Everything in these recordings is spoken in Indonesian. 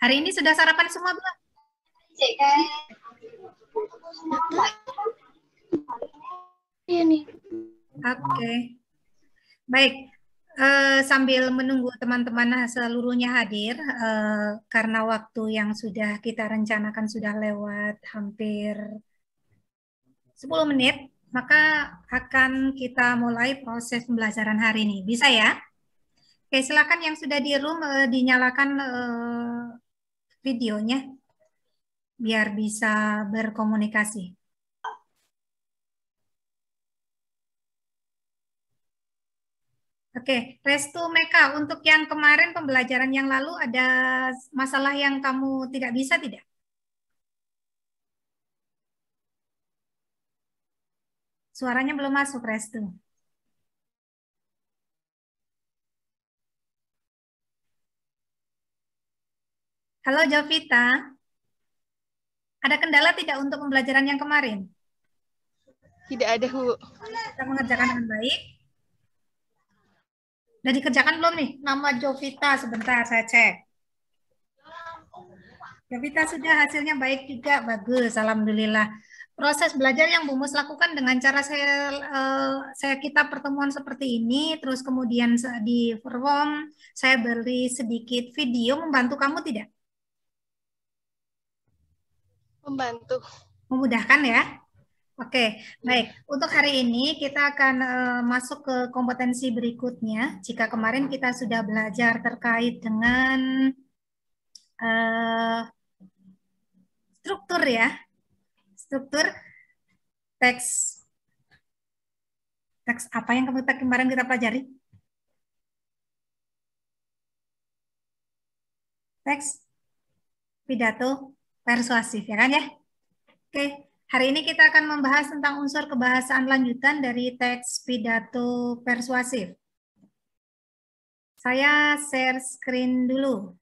Hari ini sudah sarapan semua belum? Iya nih. Oke. Baik. Sambil menunggu teman-teman seluruhnya hadir, karena waktu yang sudah kita rencanakan sudah lewat hampir 10 menit, maka akan kita mulai proses pembelajaran hari ini. Bisa ya? Oke, silakan yang sudah di room dinyalakan videonya biar bisa berkomunikasi. Oke, Restu Meka, untuk yang kemarin pembelajaran yang lalu ada masalah yang kamu tidak bisa tidak? Suaranya belum masuk, Restu. Halo Jovita, ada kendala tidak untuk pembelajaran yang kemarin? Tidak ada, Bu. Kita mengerjakan dengan baik. Sudah dikerjakan belum nih? Nama Jovita, sebentar saya cek. Jovita sudah, hasilnya baik juga, bagus, alhamdulillah. Proses belajar yang Bu Mus lakukan dengan cara saya kita pertemuan seperti ini, terus kemudian di form saya beri sedikit video, membantu kamu tidak? Membantu. Memudahkan ya? Oke, baik. Iya. Untuk hari ini kita akan masuk ke kompetensi berikutnya. Jika kemarin kita sudah belajar terkait dengan eh, struktur ya, struktur teks teks apa yang kemarin kita pelajari? Teks pidato persuasif ya kan ya? Oke, hari ini kita akan membahas tentang unsur kebahasaan lanjutan dari teks pidato persuasif. Saya share screen dulu.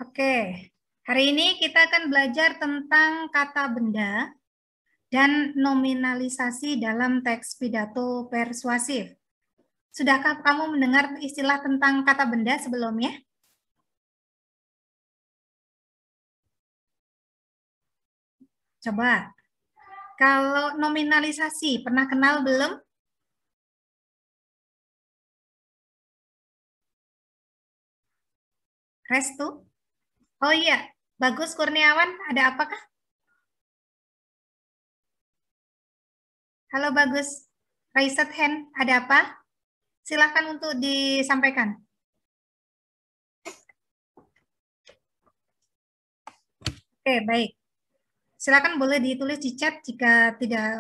Oke, hari ini kita akan belajar tentang kata benda dan nominalisasi dalam teks pidato persuasif. Sudahkah kamu mendengar istilah tentang kata benda sebelumnya? Coba, kalau nominalisasi, pernah kenal belum? Restu? Oh iya, Bagus Kurniawan, ada apakah? Halo Bagus, raise hand, ada apa? Silahkan untuk disampaikan. Oke, baik. Silakan boleh ditulis di chat jika tidak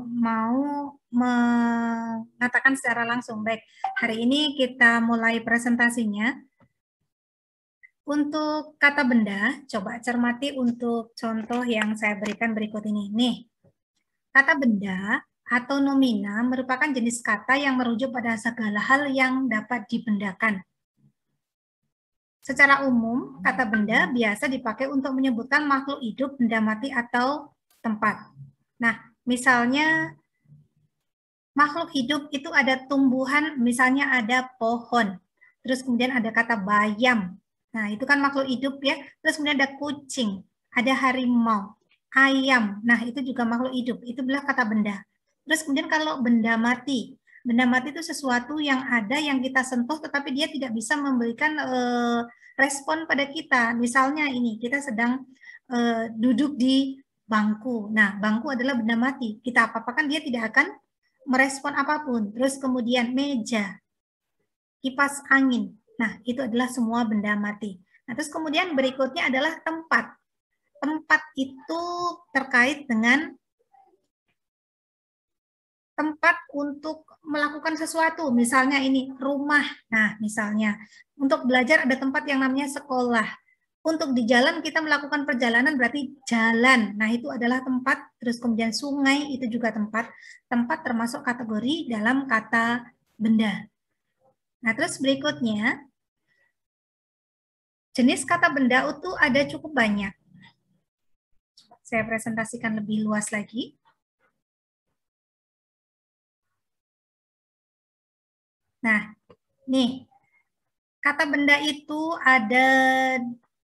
mau mengatakan secara langsung. Baik, hari ini kita mulai presentasinya. Untuk kata benda, coba cermati untuk contoh yang saya berikan berikut ini. Nih, kata benda atau nomina merupakan jenis kata yang merujuk pada segala hal yang dapat dibendakan. Secara umum, kata benda biasa dipakai untuk menyebutkan makhluk hidup, benda mati, atau tempat. Nah, misalnya makhluk hidup itu ada tumbuhan, misalnya ada pohon. Terus kemudian ada kata bayam. Nah, itu kan makhluk hidup ya. Terus kemudian ada kucing, ada harimau, ayam. Nah, itu juga makhluk hidup. Itu adalah kata benda. Terus kemudian kalau benda mati. Benda mati itu sesuatu yang ada yang kita sentuh tetapi dia tidak bisa memberikan respon pada kita. Misalnya ini, kita sedang duduk di bangku. Nah, bangku adalah benda mati. Kita apa-apakan dia tidak akan merespon apapun. Terus kemudian meja, kipas angin. Nah, itu adalah semua benda mati. Nah, terus kemudian berikutnya adalah tempat. Tempat itu terkait dengan tempat untuk melakukan sesuatu, misalnya ini rumah. Nah, misalnya untuk belajar ada tempat yang namanya sekolah. Untuk di jalan kita melakukan perjalanan berarti jalan. Nah, itu adalah tempat. Terus kemudian sungai itu juga tempat. Tempat termasuk kategori dalam kata benda. Nah, terus berikutnya, jenis kata benda itu ada cukup banyak. Saya presentasikan lebih luas lagi. Nah, nih, kata benda itu ada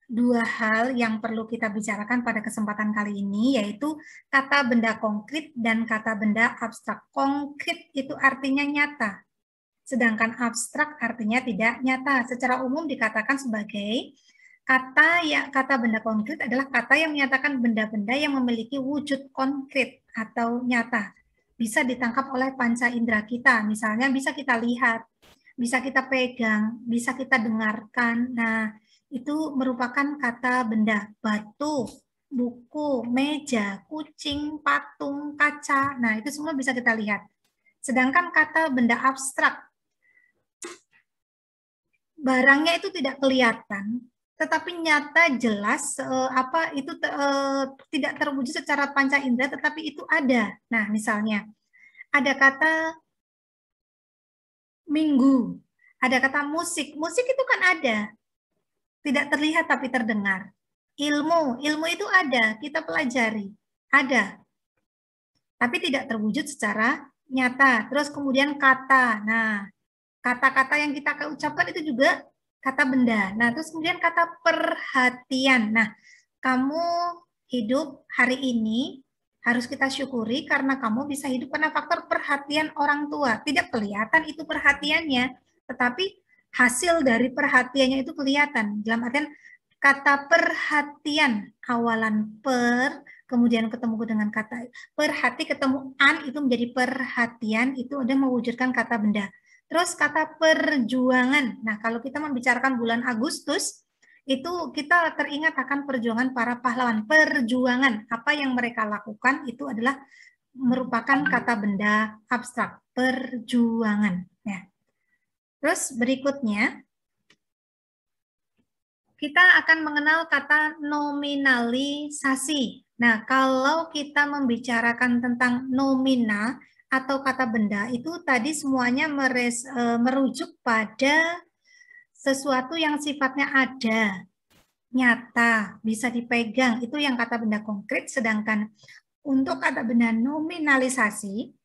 dua hal yang perlu kita bicarakan pada kesempatan kali ini, yaitu kata benda konkret dan kata benda abstrak. Konkret itu artinya nyata, sedangkan abstrak artinya tidak nyata. Secara umum dikatakan sebagai kata benda konkret adalah kata yang menyatakan benda-benda yang memiliki wujud konkret atau nyata. Bisa ditangkap oleh panca indera kita, misalnya bisa kita lihat, bisa kita pegang, bisa kita dengarkan. Nah, itu merupakan kata benda. Batu, buku, meja, kucing, patung, kaca. Nah, itu semua bisa kita lihat. Sedangkan kata benda abstrak, barangnya itu tidak kelihatan, tetapi nyata jelas tidak terwujud secara panca indera, tetapi itu ada. Nah, misalnya ada kata minggu, ada kata musik. Musik itu kan ada, tidak terlihat tapi terdengar. Ilmu itu ada, kita pelajari, ada, tapi tidak terwujud secara nyata. Terus kemudian kata, nah kata-kata yang kita ucapkan itu juga kata benda. Nah terus kemudian kata perhatian. Nah kamu hidup hari ini harus kita syukuri karena kamu bisa hidup karena faktor perhatian orang tua. Tidak kelihatan itu perhatiannya, tetapi hasil dari perhatiannya itu kelihatan. Dalam artian kata perhatian, awalan per, kemudian ketemu dengan kata perhati, ketemu an, itu menjadi perhatian, itu udah mewujudkan kata benda. Terus kata perjuangan. Nah, kalau kita membicarakan bulan Agustus, itu kita teringat akan perjuangan para pahlawan. Perjuangan, apa yang mereka lakukan itu adalah merupakan kata benda abstrak, perjuangan. Ya. Terus berikutnya, kita akan mengenal kata nominalisasi. Nah, kalau kita membicarakan tentang nomina atau kata benda, itu tadi semuanya merujuk pada sesuatu yang sifatnya ada, nyata, bisa dipegang. Itu yang kata benda konkret, sedangkan untuk kata benda nominalisasi,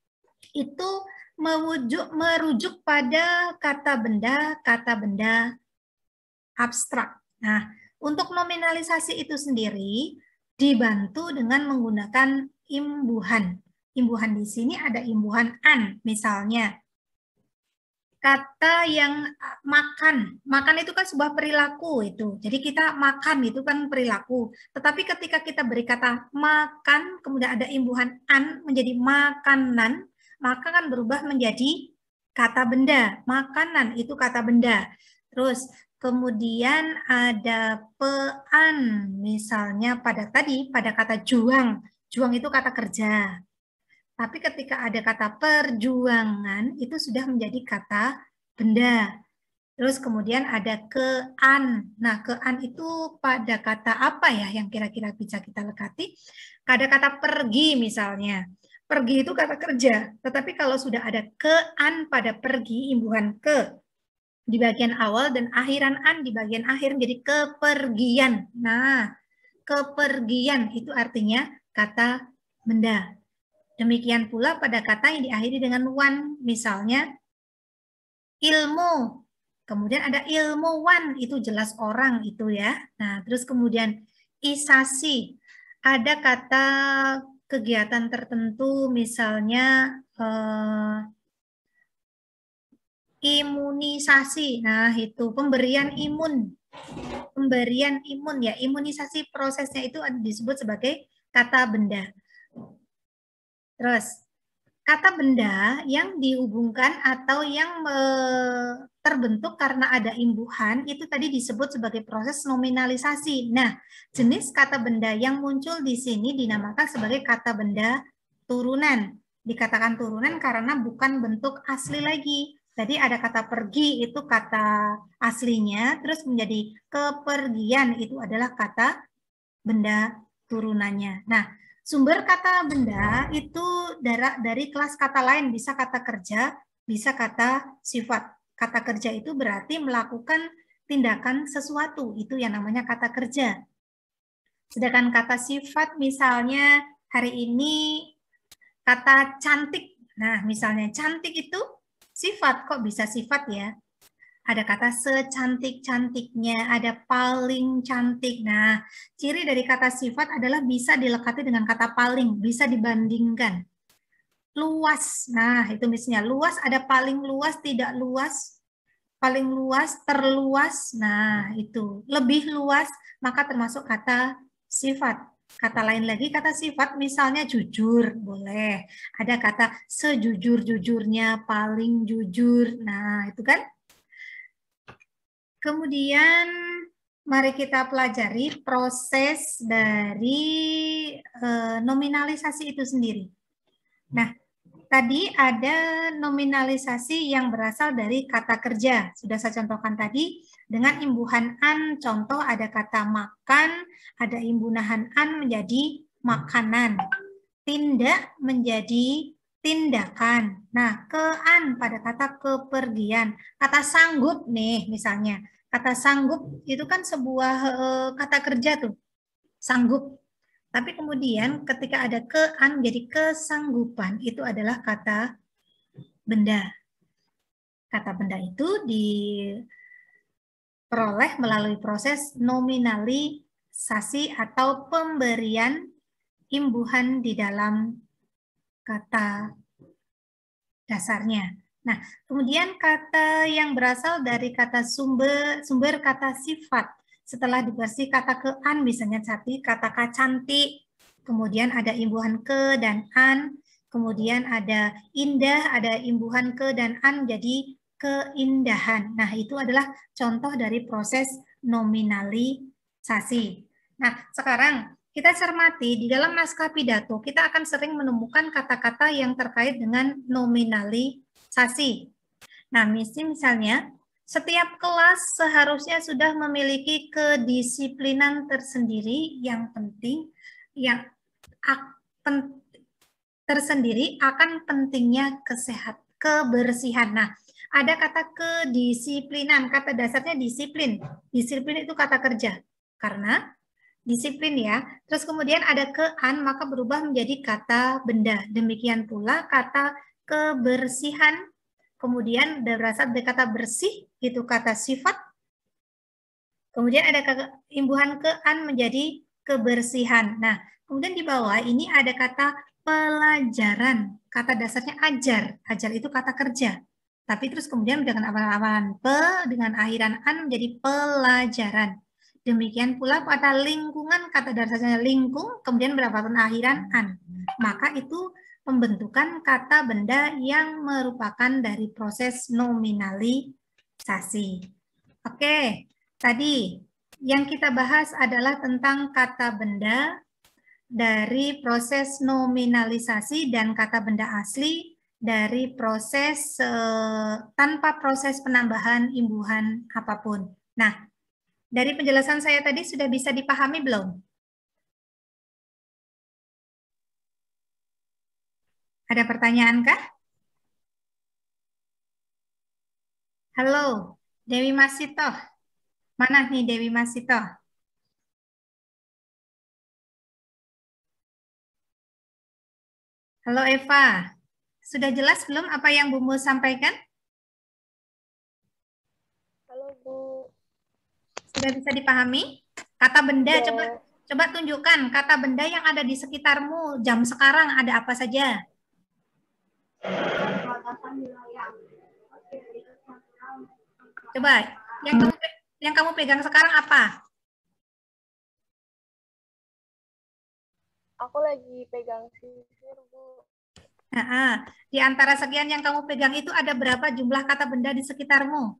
itu merujuk pada kata benda abstrak. Nah, untuk nominalisasi itu sendiri dibantu dengan menggunakan imbuhan. Imbuhan di sini ada imbuhan an, misalnya. Kata yang makan. Makan itu kan sebuah perilaku itu. Jadi kita makan itu kan perilaku. Tetapi ketika kita beri kata makan, kemudian ada imbuhan an menjadi makanan, maka kan berubah menjadi kata benda. Makanan itu kata benda. Terus kemudian ada pean, misalnya pada kata juang. Juang itu kata kerja. Tapi ketika ada kata perjuangan, itu sudah menjadi kata benda. Terus kemudian ada kean. Nah, kean itu pada kata apa ya yang kira-kira bisa kita lekati? Ada kata pergi misalnya. Pergi itu kata kerja. Tetapi kalau sudah ada kean pada pergi, imbuhan ke di bagian awal dan akhiran an di bagian akhir jadi kepergian. Nah, kepergian itu artinya kata benda. Demikian pula pada kata yang diakhiri dengan wan, misalnya ilmu. Kemudian ada ilmuwan, itu jelas orang itu ya. Nah, terus kemudian isasi. Ada kata kegiatan tertentu misalnya imunisasi. Nah, itu pemberian imun. Pemberian imun ya, imunisasi prosesnya itu disebut sebagai kata benda. Terus, kata benda yang dihubungkan atau yang terbentuk karena ada imbuhan, itu tadi disebut sebagai proses nominalisasi. Nah, jenis kata benda yang muncul di sini dinamakan sebagai kata benda turunan. Dikatakan turunan karena bukan bentuk asli lagi. Tadi ada kata pergi, itu kata aslinya, terus menjadi kepergian, itu adalah kata benda turunannya. Nah, sumber kata benda itu dari kelas kata lain, bisa kata kerja, bisa kata sifat. Kata kerja itu berarti melakukan tindakan sesuatu, itu yang namanya kata kerja. Sedangkan kata sifat misalnya hari ini kata cantik. Nah, misalnya cantik itu sifat, kok bisa sifat ya? Ada kata secantik-cantiknya, ada paling cantik. Nah, ciri dari kata sifat adalah bisa dilekati dengan kata paling, bisa dibandingkan. Luas, nah itu misalnya luas, ada paling luas, tidak luas, paling luas, terluas. Nah, itu lebih luas, maka termasuk kata sifat. Kata lain lagi, kata sifat misalnya jujur, boleh. Ada kata sejujur-jujurnya, paling jujur. Nah, itu kan. Kemudian mari kita pelajari proses dari nominalisasi itu sendiri. Nah, tadi ada nominalisasi yang berasal dari kata kerja. Sudah saya contohkan tadi dengan imbuhan an, contoh ada kata makan, ada imbuhan an menjadi makanan. Tindak menjadi tindakan. Nah, kean pada kata kepergian. Kata sanggup nih misalnya. Kata sanggup itu kan sebuah kata kerja tuh. Sanggup. Tapi kemudian ketika ada kean jadi kesanggupan, itu adalah kata benda. Kata benda itu diperoleh melalui proses nominalisasi atau pemberian imbuhan di dalam kata dasarnya. Nah, kemudian kata yang berasal dari kata sumber kata sifat. Setelah dikasih kata kean, misalnya kata cantik, kemudian ada imbuhan ke dan an, kemudian ada indah, ada imbuhan ke dan an, jadi keindahan. Nah, itu adalah contoh dari proses nominalisasi. Nah, sekarang kita cermati di dalam naskah pidato, kita akan sering menemukan kata-kata yang terkait dengan nominalisasi. Nah, misalnya, setiap kelas seharusnya sudah memiliki kedisiplinan tersendiri yang penting, yang tersendiri akan pentingnya kebersihan. Nah, ada kata kedisiplinan, kata dasarnya disiplin. Disiplin itu kata kerja. Karena disiplin ya. Terus kemudian ada kean, maka berubah menjadi kata benda. Demikian pula kata kebersihan, kemudian berasal dari kata bersih, itu kata sifat. Kemudian ada imbuhan kean menjadi kebersihan. Nah, kemudian di bawah ini ada kata pelajaran. Kata dasarnya ajar. Ajar itu kata kerja. Tapi terus kemudian dengan awalan pe, dengan akhiran an menjadi pelajaran. Demikian pula pada lingkungan, kata dasarnya lingkung, kemudian berapapun akhiran an. Maka itu pembentukan kata benda yang merupakan dari proses nominalisasi. Oke, tadi yang kita bahas adalah tentang kata benda dari proses nominalisasi dan kata benda asli dari proses tanpa proses penambahan imbuhan apapun. Nah, dari penjelasan saya tadi sudah bisa dipahami belum? Ada pertanyaan kah? Halo, Dewi Masito. Mana nih Dewi Masito? Halo Eva. Sudah jelas belum apa yang Bu Mu sampaikan? Halo Bu. Sudah bisa dipahami? Kata benda, Ya. coba tunjukkan kata benda yang ada di sekitarmu jam sekarang ada apa saja? Coba, yang kamu pegang sekarang apa? Aku lagi pegang sisir, Bu. Nah, di antara sekian yang kamu pegang itu ada berapa jumlah kata benda di sekitarmu?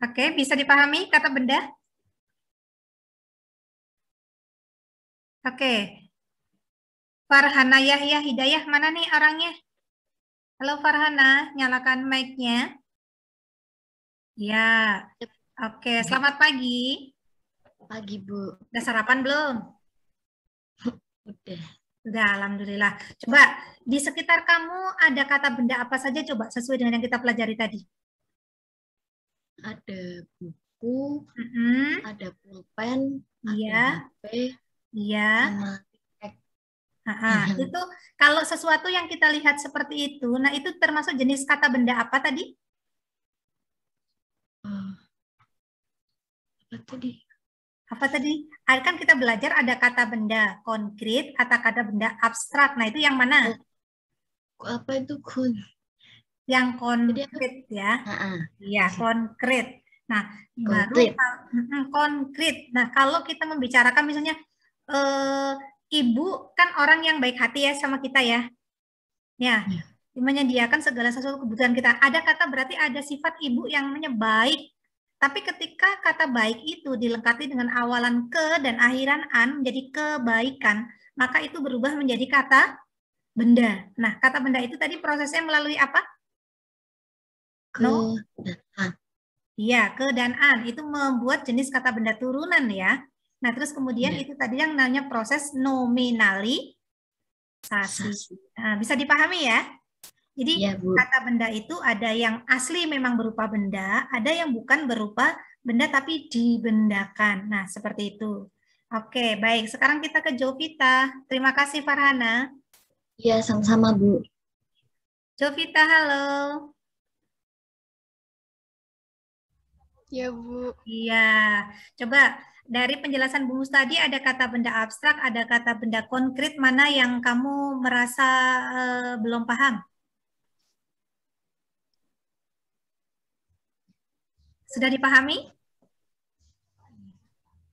Oke, bisa dipahami kata benda? Oke. Farhana Yahya Hidayah, mana nih orangnya? Halo Farhana, nyalakan mic-nya. Ya, oke. Selamat pagi. Pagi, Bu. Udah sarapan belum? Udah. Udah, alhamdulillah. Coba di sekitar kamu ada kata benda apa saja coba sesuai dengan yang kita pelajari tadi? Ada buku, Mm-mm. ada pulpen, Iya, ada HP, iya. sama tek. Itu kalau sesuatu yang kita lihat seperti itu, nah itu termasuk jenis kata benda apa tadi? Apa tadi? Apa tadi? Kan kita belajar ada kata benda konkret atau kata benda abstrak. Nah, itu yang mana? Apa itu kun? Yang konkret ya. Iya, konkret. Nah, baru Konkret. konkret. Nah, kalau kita membicarakan misalnya ibu kan orang yang baik hati ya sama kita ya. Ya, menyediakan segala sesuatu kebutuhan kita. Ada kata berarti ada sifat ibu yang namanya baik. Tapi ketika kata baik itu dilengkapi dengan awalan ke dan akhiran an menjadi kebaikan, maka itu berubah menjadi kata benda. Nah, kata benda itu tadi prosesnya melalui apa? Ke dan an. Iya, ke dan an. Itu membuat jenis kata benda turunan ya. Nah, terus kemudian itu tadi yang namanya proses nominalisasi. Nah, bisa dipahami ya? Jadi Ya, Bu. kata benda itu ada yang asli memang berupa benda, ada yang bukan berupa benda tapi dibendakan. Nah, seperti itu. Oke, baik. Sekarang kita ke Jovita. Terima kasih Farhana. Iya, sama-sama, Bu. Jovita, halo. Ya, Bu. Iya. Coba dari penjelasan Bu Mus tadi ada kata benda abstrak, ada kata benda konkret, mana yang kamu merasa belum paham? Sudah dipahami?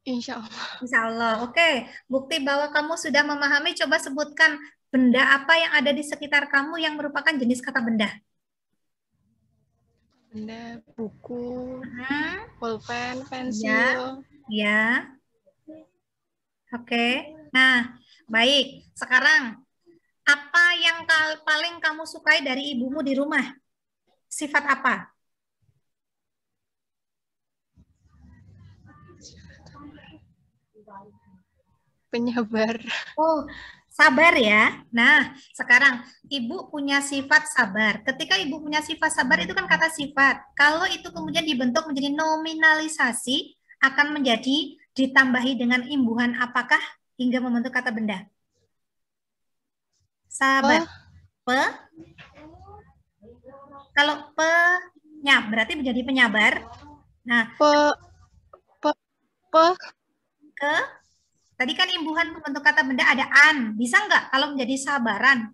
Insya Allah. Insya Allah. Oke, bukti bahwa kamu sudah memahami, coba sebutkan benda apa yang ada di sekitar kamu yang merupakan jenis kata benda. Benda, buku, Hmm, pulpen, pensil. ya. Oke. Nah, baik. Sekarang, apa yang paling kamu sukai dari ibumu di rumah? Sifat apa? Penyabar. Oh, sabar ya. Nah, sekarang ibu punya sifat sabar. Ketika ibu punya sifat sabar itu kan kata sifat. Kalau itu kemudian dibentuk menjadi nominalisasi, akan menjadi ditambahi dengan imbuhan apakah hingga membentuk kata benda? Sabar. Pe. Kalau penyab berarti menjadi penyabar. Nah, ke tadi kan imbuhan membentuk kata benda ada an. Bisa nggak kalau menjadi sabaran?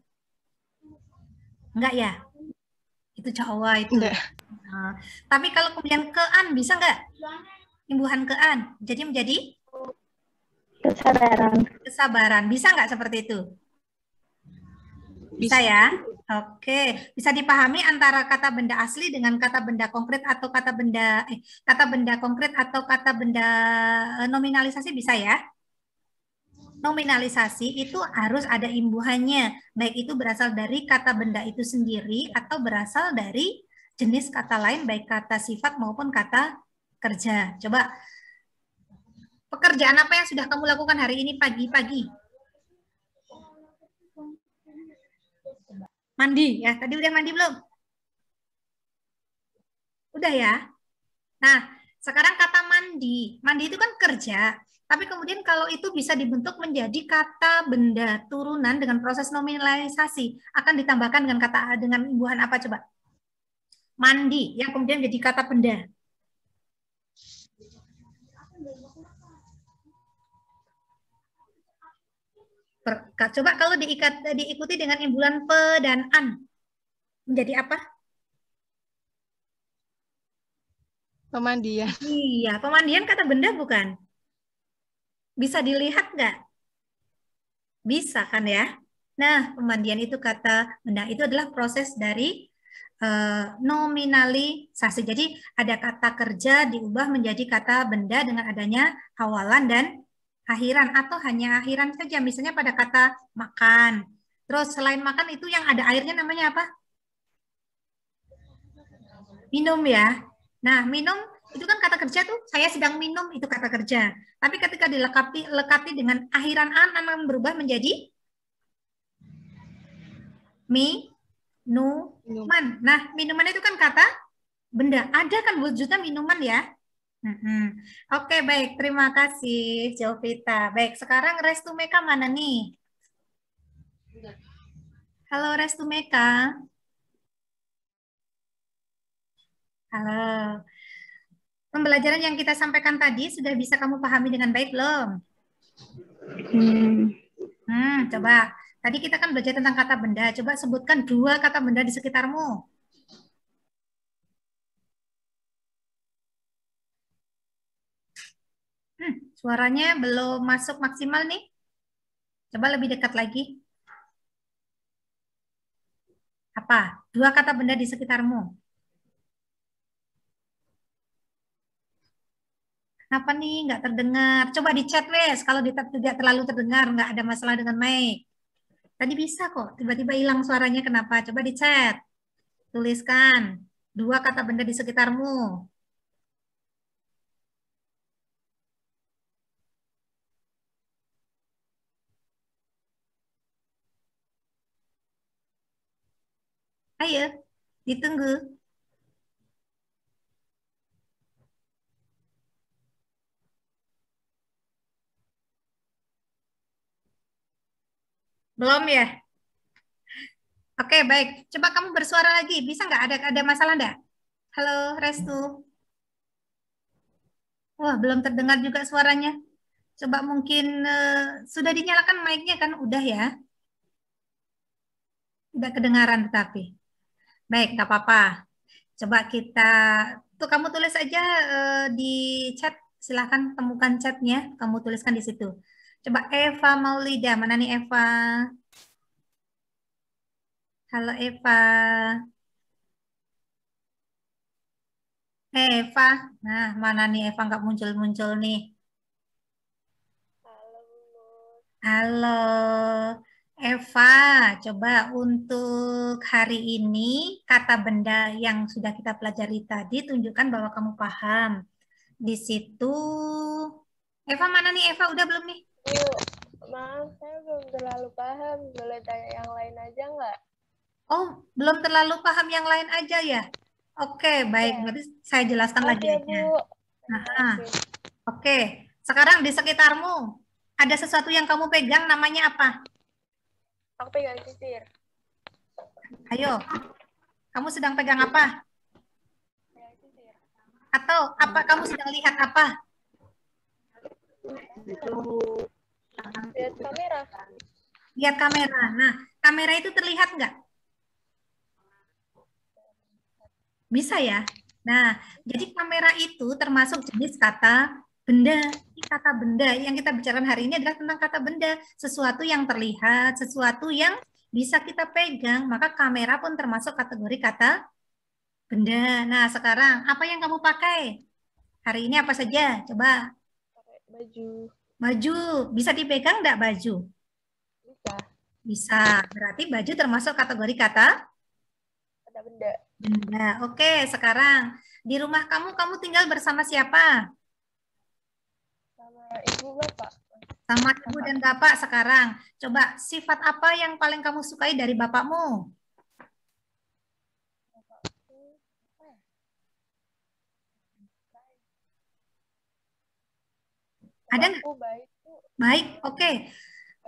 Enggak ya? Itu Jawa itu. Enggak. Nah, tapi kalau kemudian kean bisa nggak? Imbuhan kean. Jadi menjadi kesabaran. Kesabaran. Bisa nggak seperti itu? Bisa ya? Oke. Bisa dipahami antara kata benda asli dengan kata benda konkret atau kata benda konkret atau kata benda nominalisasi bisa ya? Nominalisasi itu harus ada imbuhannya, baik itu berasal dari kata benda itu sendiri atau berasal dari jenis kata lain, baik kata sifat maupun kata kerja. Coba, pekerjaan apa yang sudah kamu lakukan hari ini pagi-pagi? Mandi, ya. Tadi udah mandi belum? Udah ya? Nah, sekarang kata mandi. Mandi itu kan kerja. Tapi kemudian kalau itu bisa dibentuk menjadi kata benda turunan dengan proses nominalisasi, akan ditambahkan dengan imbuhan apa coba? Mandi, yang kemudian jadi kata benda. Coba kalau diikuti dengan imbuhan pe dan an, menjadi apa? Pemandian. Iya, pemandian kata benda bukan? Bisa dilihat nggak? Bisa kan ya? Nah, pemandian itu kata benda. Itu adalah proses dari nominalisasi. Jadi ada kata kerja diubah menjadi kata benda dengan adanya awalan dan akhiran atau hanya akhiran saja. Misalnya pada kata makan. Terus selain makan itu yang ada airnya namanya apa? Minum ya. Nah, minum itu kan kata kerja tuh, saya sedang minum itu kata kerja. Tapi ketika dilekati dengan akhiran an akan berubah menjadi minuman. Nah, minuman itu kan kata benda. Ada kan wujudnya minuman ya? Oke, baik. Terima kasih, Jovita. Baik, sekarang Restumeka mana nih? Halo, Restumeka. Halo. Pembelajaran yang kita sampaikan tadi sudah bisa kamu pahami dengan baik belum? Coba. Tadi kita kan belajar tentang kata benda. Coba sebutkan 2 kata benda di sekitarmu. Suaranya belum masuk maksimal nih. Coba lebih dekat lagi. Apa? 2 kata benda di sekitarmu. Kenapa nih nggak terdengar? Coba di chat wes. Kalau tidak terlalu terdengar, nggak ada masalah dengan mic. Tadi bisa kok. Tiba-tiba hilang suaranya kenapa? Coba di chat. Tuliskan 2 kata benda di sekitarmu. Ayo, ditunggu. Belum ya? Oke, baik. Coba kamu bersuara lagi. Bisa nggak? Ada masalah nggak? Halo, Restu. Wah, belum terdengar juga suaranya. Coba mungkin sudah dinyalakan mic-nya kan? Udah ya? Tidak kedengaran tetapi. Baik, nggak apa-apa. Coba kita, tuh kamu tulis aja di chat. Silahkan temukan chatnya. Kamu tuliskan di situ. Coba Eva Maulida. Mana nih Eva? Halo Eva. Eva. Nah, mana nih Eva nggak muncul-muncul nih. Halo Eva, coba untuk hari ini kata benda yang sudah kita pelajari tadi tunjukkan bahwa kamu paham. Di situ, Eva mana nih Eva? Udah belum nih? Maaf, saya belum terlalu paham. Boleh tanya yang lain aja nggak? Oh, belum terlalu paham yang lain aja ya? Oke, baik. Ya. Berarti saya jelaskan lagi Oke, aja. Bu. Oke, sekarang di sekitarmu ada sesuatu yang kamu pegang namanya apa? Aku pegang sisir. Ayo, kamu sedang pegang apa? Atau apa kamu sedang lihat apa? Lihat kamera. Lihat kamera. Nah, kamera itu terlihat nggak? Bisa ya? Nah, jadi kamera itu termasuk jenis kata benda. Kata benda yang kita bicarakan hari ini adalah tentang kata benda. Sesuatu yang terlihat, sesuatu yang bisa kita pegang. Maka kamera pun termasuk kategori kata benda. Nah, sekarang apa yang kamu pakai? Hari ini apa saja? Coba. Pakai baju. Baju. Bisa dipegang nggak baju? Bisa. Bisa. Berarti baju termasuk kategori kata benda. Benda. Oke, sekarang di rumah kamu tinggal bersama siapa? Sama ibu bapak. Sama ibu dan bapak sekarang. Coba sifat apa yang paling kamu sukai dari bapakmu? Ada nggak? Baik. Baik, oke.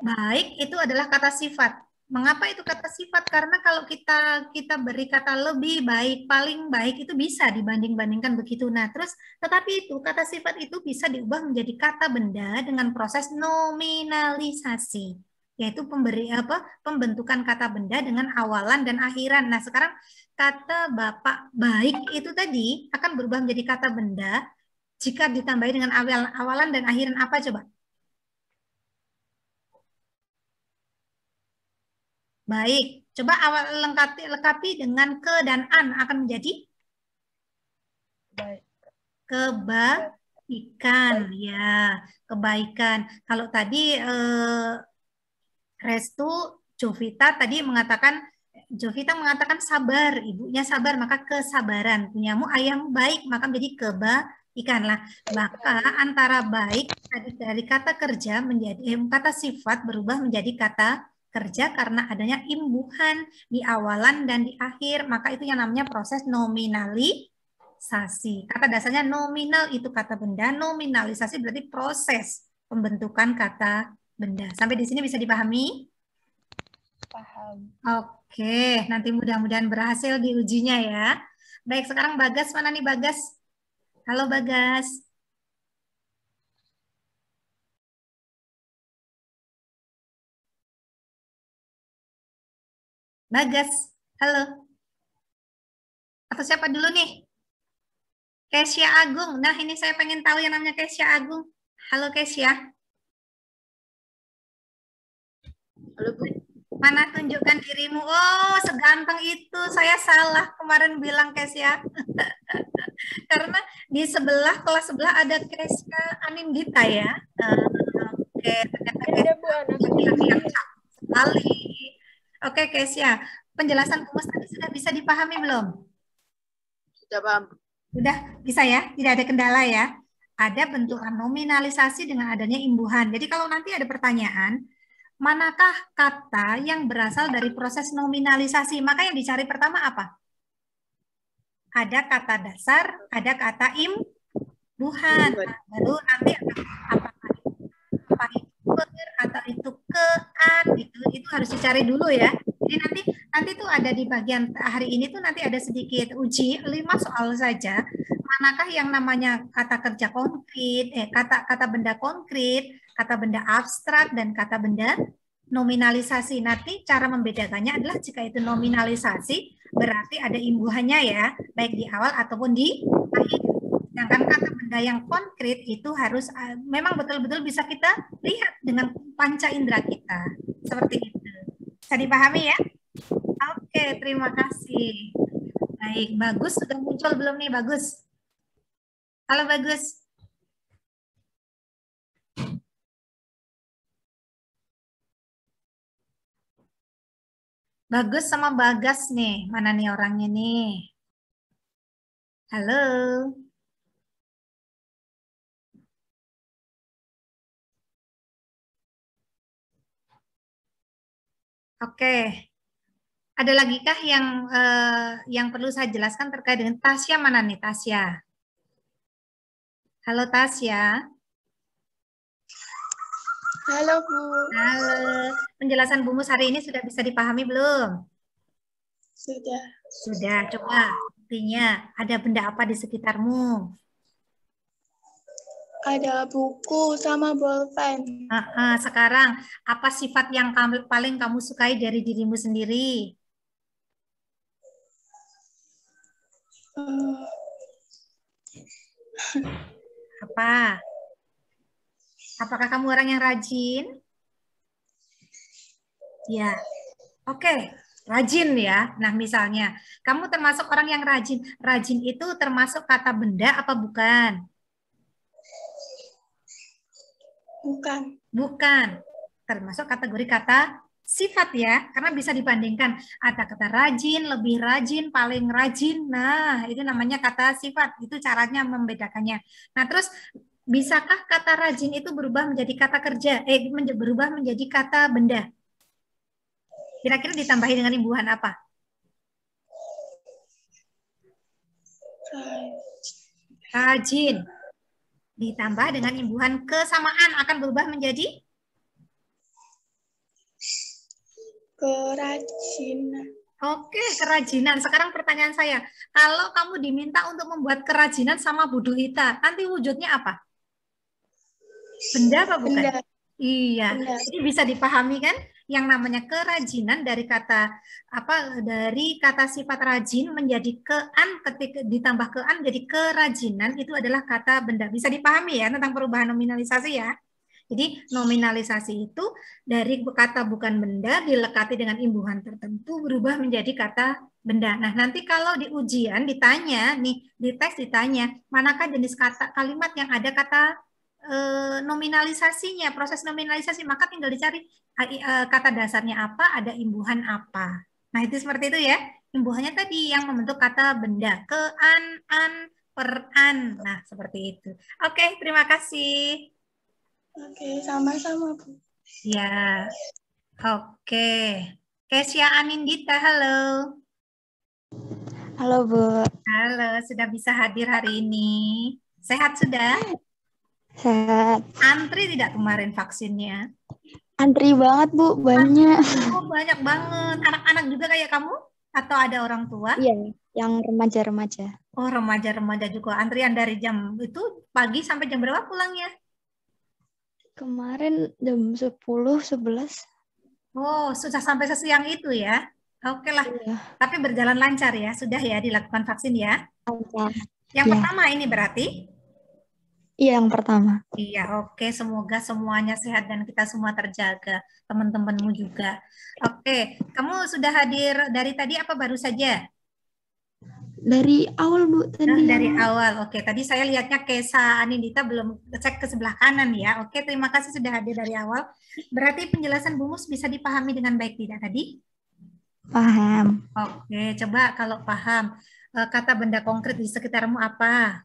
Baik itu adalah kata sifat. Mengapa itu kata sifat? Karena kalau kita beri kata lebih baik, paling baik itu bisa dibanding-bandingkan begitu. Nah, terus tetapi itu kata sifat itu bisa diubah menjadi kata benda dengan proses nominalisasi, yaitu pembentukan kata benda dengan awalan dan akhiran. Nah, sekarang kata Bapak baik itu tadi akan berubah menjadi kata benda jika ditambahi dengan awalan dan akhiran apa coba? Baik, Coba awal lengkapi dengan ke dan an akan menjadi Baik. kebaikan. Ya, kebaikan. Kalau tadi Restu, Jovita mengatakan sabar, ibunya sabar, maka kesabaran. Punyamu ayahmu baik, maka menjadi kebaikan lah. Maka antara baik dari kata kerja menjadi kata sifat berubah menjadi kata kerja karena adanya imbuhan di awalan dan di akhir. Maka itu yang namanya proses nominalisasi. Kata dasarnya nominal itu kata benda, nominalisasi berarti proses pembentukan kata benda. Sampai di sini bisa dipahami? Paham. Oke, nanti mudah-mudahan berhasil di ujinya ya. Baik, sekarang Bagas, mana nih Bagas? Halo Bagas. Bagas, halo. Atau siapa dulu nih? Kesya Agung. Nah, ini saya pengen tahu yang namanya Kesya Agung. Halo Kesya. Halo Bu. Mana tunjukkan dirimu. Oh, seganteng itu. Saya salah kemarin bilang Kesya. Karena di kelas sebelah ada Kesya Anindita ya. Oke, ternyata Ada Bu anak yang cantik sekali. Oke, Kesya. Penjelasan Kumus tadi sudah bisa dipahami belum? Sudah paham. Sudah bisa ya? Tidak ada kendala ya? Ada bentukan nominalisasi dengan adanya imbuhan. Jadi kalau nanti ada pertanyaan, manakah kata yang berasal dari proses nominalisasi? Maka yang dicari pertama apa? Ada kata dasar, ada kata imbuhan. Baru nanti apa itu atau itu kean, itu harus dicari dulu ya. Jadi nanti tuh ada di bagian hari ini tuh nanti ada sedikit uji 5 soal saja. Manakah yang namanya kata kerja konkret, kata benda konkret, kata benda abstrak dan kata benda nominalisasi. Nanti cara membedakannya adalah jika itu nominalisasi berarti ada imbuhannya ya, baik di awal ataupun di akhir. Sedangkan kata benda yang konkret itu harus memang betul-betul bisa kita lihat dengan panca indera kita. Seperti itu. Bisa dipahami ya? Oke, terima kasih. Baik, Bagus sudah muncul belum nih, Bagus? Halo, Bagus. Bagus sama Bagas nih. Mana nih orangnya nih? Halo. Oke. Ada lagi kah yang perlu saya jelaskan terkait dengan Tasya? Mana nih Tasya? Halo Tasya. Halo Bu. Halo. Penjelasan Bu Mus hari ini sudah bisa dipahami belum? Sudah. Sudah. Coba buktinya ada benda apa di sekitarmu? Ada buku sama bolpen. Sekarang apa sifat yang paling kamu sukai dari dirimu sendiri? Apa? Apakah kamu orang yang rajin? Ya. Oke, rajin ya. Nah, misalnya, kamu termasuk orang yang rajin. Rajin itu termasuk kata benda apa bukan? Bukan. Bukan. Termasuk kategori kata sifat ya, karena bisa dibandingkan. Ada kata rajin, lebih rajin, paling rajin. Nah, itu namanya kata sifat. Itu caranya membedakannya. Nah, terus bisakah kata rajin itu berubah menjadi kata kerja? Berubah menjadi kata benda? Kira-kira ditambahi dengan imbuhan apa? Rajin. Ditambah dengan imbuhan kesamaan akan berubah menjadi? Kerajinan. Oke, kerajinan. Sekarang pertanyaan saya, kalau kamu diminta untuk membuat kerajinan sama Bu Duhita, nanti wujudnya apa? Benda apa bukan? Benda. Iya, Benda. jadi bisa dipahami kan? Yang namanya kerajinan dari kata sifat rajin menjadi kean, ketika ditambah kean jadi kerajinan itu adalah kata benda. Bisa dipahami ya tentang perubahan nominalisasi ya. Jadi nominalisasi itu dari kata bukan benda dilekati dengan imbuhan tertentu berubah menjadi kata benda. Nah, nanti kalau di ujian ditanya nih, di tes ditanya, manakah jenis kata kalimat yang ada kata nominalisasinya, proses nominalisasi, maka tinggal dicari kata dasarnya apa, ada imbuhan apa. Nah, itu seperti itu ya. Imbuhannya tadi yang membentuk kata benda, ke, an, per, an. Nah, seperti itu. Oke, terima kasih. Oke, sama-sama, Bu. Ya, oke. Kesia Anindita, halo. Halo Bu. Halo, sudah bisa hadir hari ini. Sehat sudah? Sehat. Antri tidak kemarin vaksinnya? Antri banget Bu, banyak. Oh, banyak banget. Anak-anak juga kayak kamu? Atau ada orang tua? Iya, yang remaja-remaja. Oh, remaja-remaja juga. Antrian dari jam itu pagi sampai jam berapa pulangnya? Kemarin jam 10, 11. Oh, sudah sampai sesiang itu ya? Oke lah. Iya. Tapi berjalan lancar ya? Sudah ya dilakukan vaksin ya? Lancar. Yang Iya. pertama ini berarti? Iya, yang pertama. Iya, oke. Semoga semuanya sehat dan kita semua terjaga. Teman-temanmu juga. Oke, kamu sudah hadir dari tadi apa baru saja? Dari awal Bu tadi. Dari awal. Oke, tadi saya lihatnya Kesa Anindita belum cek ke sebelah kanan ya. Oke, terima kasih sudah hadir dari awal. Berarti penjelasan Bu Mus bisa dipahami dengan baik tidak tadi? Paham. Oke, coba kalau paham. Kata benda konkret di sekitarmu apa?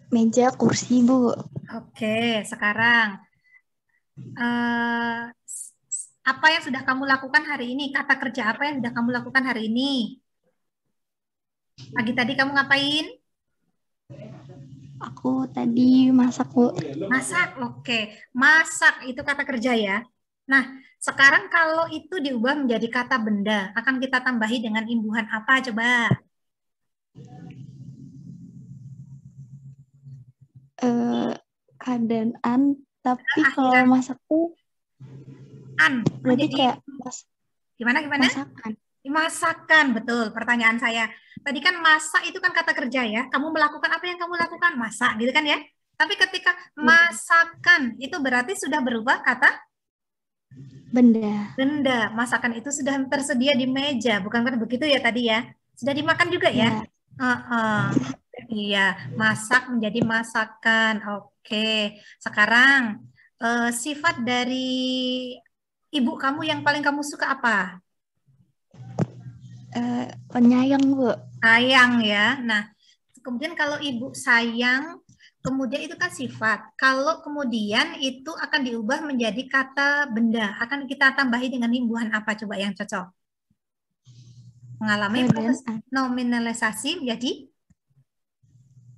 Meja, kursi Bu. Oke, sekarang apa yang sudah kamu lakukan hari ini? Kata kerja apa yang sudah kamu lakukan hari ini? Pagi tadi kamu ngapain? Aku tadi masak Bu. Masak, oke. Masak itu kata kerja ya. Nah, sekarang kalau itu diubah menjadi kata benda, akan kita tambahi dengan imbuhan apa coba? Keadaan, tapi Akhiran. kalau masak tuh An. berarti Jadi, kayak gimana? masakan. Masakan, betul. Pertanyaan saya. Tadi kan masak itu kan kata kerja ya. Kamu melakukan apa yang kamu lakukan? Masak, gitu kan ya. Tapi ketika masakan, itu berarti sudah berubah kata Benda. benda. Masakan itu sudah tersedia di meja. Bukan kan begitu ya tadi ya? Sudah dimakan juga ya? Iya, masak menjadi masakan. Oke. Sekarang, sifat dari ibu kamu yang paling kamu suka apa? Penyayang Bu. Sayang ya. Nah, kemudian kalau ibu sayang, kemudian itu kan sifat. Kalau kemudian itu akan diubah menjadi kata benda, akan kita tambahi dengan imbuhan apa coba yang cocok? Mengalami proses nominalisasi menjadi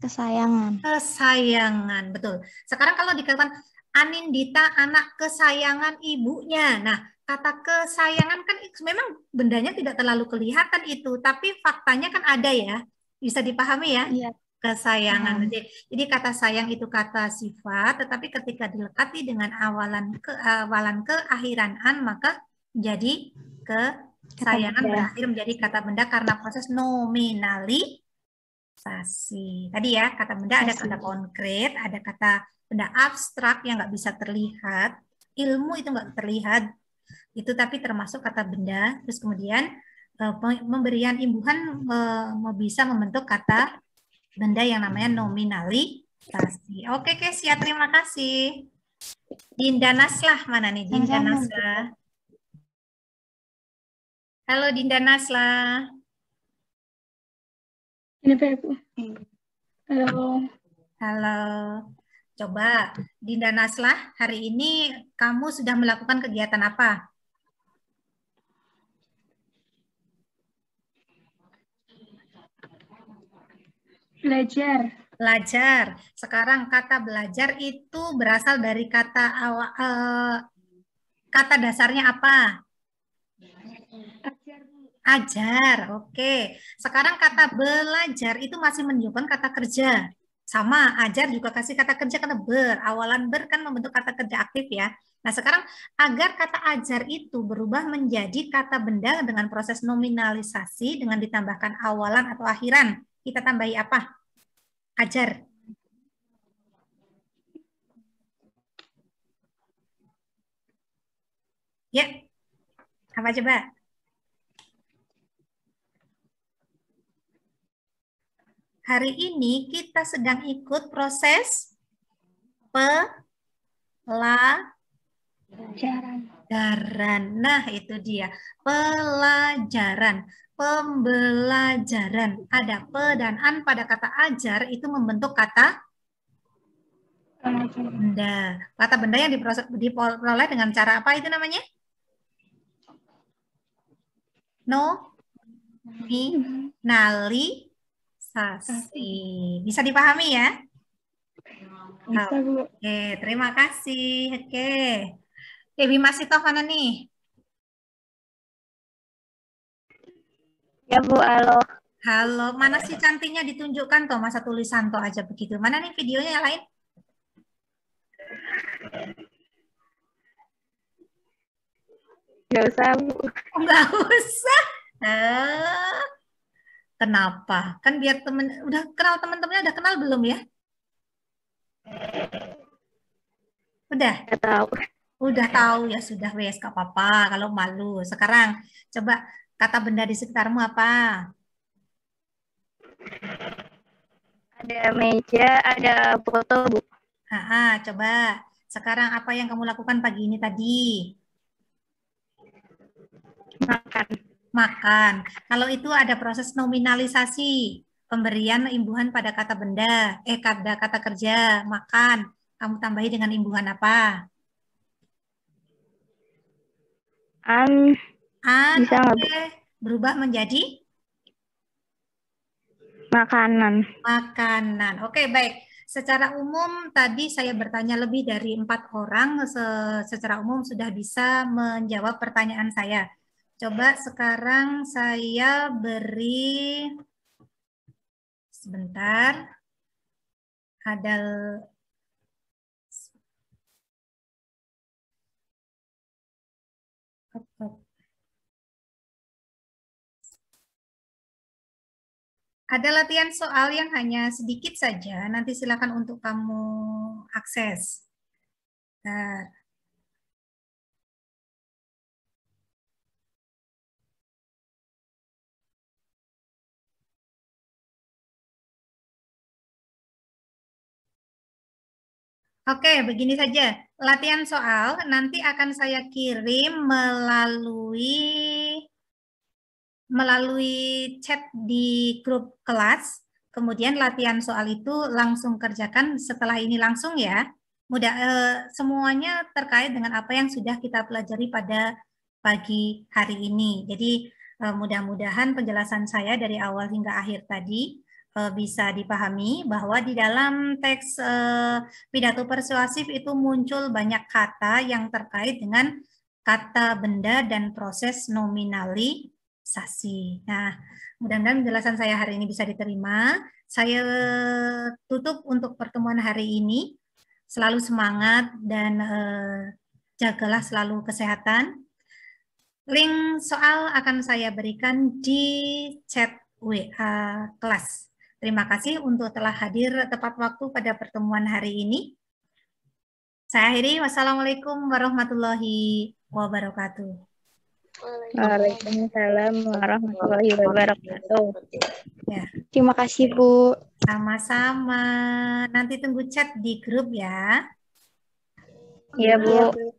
kesayangan. Kesayangan, betul. Sekarang kalau dikatakan Anindita anak kesayangan ibunya. Nah, kata kesayangan kan memang bendanya tidak terlalu kelihatan itu, tapi faktanya kan ada ya. Bisa dipahami ya? Iya. Kesayangan. Jadi kata sayang itu kata sifat, tetapi ketika dilekati dengan awalan keakhiran an, maka jadi kesayangan berakhir menjadi kata benda karena proses nominalisasi. Tadi ya, kata benda ada kata konkret, ada kata benda abstrak yang nggak bisa terlihat, ilmu itu nggak terlihat, itu tapi termasuk kata benda. Terus kemudian pemberian imbuhan bisa membentuk kata benda yang namanya nominalisasi. Oke, Kesia, terima kasih. Dinda Naslah, mana nih Dinda Naslah? Halo Dinda Naslah. Ini Pak Bu. Halo. Halo. Coba, Dinda Naslah, hari ini kamu sudah melakukan kegiatan apa? Belajar. Belajar. Sekarang kata belajar itu berasal dari kata kata dasarnya apa? Ajar. Ajar. Oke. Sekarang kata belajar itu masih menunjukkan kata kerja. Sama, ajar juga kasih kata kerja karena awalan ber kan membentuk kata kerja aktif ya. Nah sekarang agar kata ajar itu berubah menjadi kata benda dengan proses nominalisasi dengan ditambahkan awalan atau akhiran. Kita tambahi apa? Ajar. Ya, apa coba? Hari ini kita sedang ikut proses Jaran. pelajaran. Nah, itu dia. Pelajaran. Pembelajaran. Ada pe dan an pada kata ajar itu membentuk kata benda. Kata benda yang diperoleh dengan cara apa itu namanya? Nominalisasi. Bisa dipahami ya? Bisa, Bu. Oke, terima kasih. Oke. Dewi Masito mana nih? Ya Bu, halo. Halo, mana sih cantiknya ditunjukkan toh, masa tulisan toh aja begitu. Mana nih videonya yang lain? Nggak usah Bu. Enggak usah. Kenapa? Kan biar temen, udah kenal teman-temannya, udah kenal belum ya? Udah? Nggak tahu. Udah tahu ya sudah wes, gak apa-apa kalau malu. Sekarang coba kata benda di sekitarmu apa? Ada meja, ada foto Bu. Coba sekarang apa yang kamu lakukan pagi ini tadi? Makan. Makan. Kalau itu ada proses nominalisasi, pemberian imbuhan pada kata benda, pada kata kerja, makan. Kamu tambahi dengan imbuhan apa? An. Bisa nggak, Bu? Oke. Berubah menjadi Makanan. makanan. Oke, baik. Secara umum tadi saya bertanya lebih dari 4 orang, secara umum sudah bisa menjawab pertanyaan saya. Coba sekarang saya beri, sebentar, ada latihan soal yang hanya sedikit saja, nanti silakan untuk kamu akses. Bentar. Oke, begini saja. Latihan soal nanti akan saya kirim melalui chat di grup kelas. Kemudian latihan soal itu langsung kerjakan setelah ini langsung ya. Semuanya terkait dengan apa yang sudah kita pelajari pada pagi hari ini. Jadi mudah-mudahan penjelasan saya dari awal hingga akhir tadi bisa dipahami bahwa di dalam teks pidato persuasif itu muncul banyak kata yang terkait dengan kata benda dan proses nominalisasi. Nah, mudah-mudahan penjelasan saya hari ini bisa diterima. Saya tutup untuk pertemuan hari ini. Selalu semangat dan jagalah selalu kesehatan. Link soal akan saya berikan di chat WA kelas. Terima kasih untuk telah hadir tepat waktu pada pertemuan hari ini. Saya akhiri. Wassalamualaikum warahmatullahi wabarakatuh. Waalaikumsalam warahmatullahi wabarakatuh. Ya, Terima kasih, Bu. sama-sama. Nanti tunggu chat di grup ya. Iya Bu.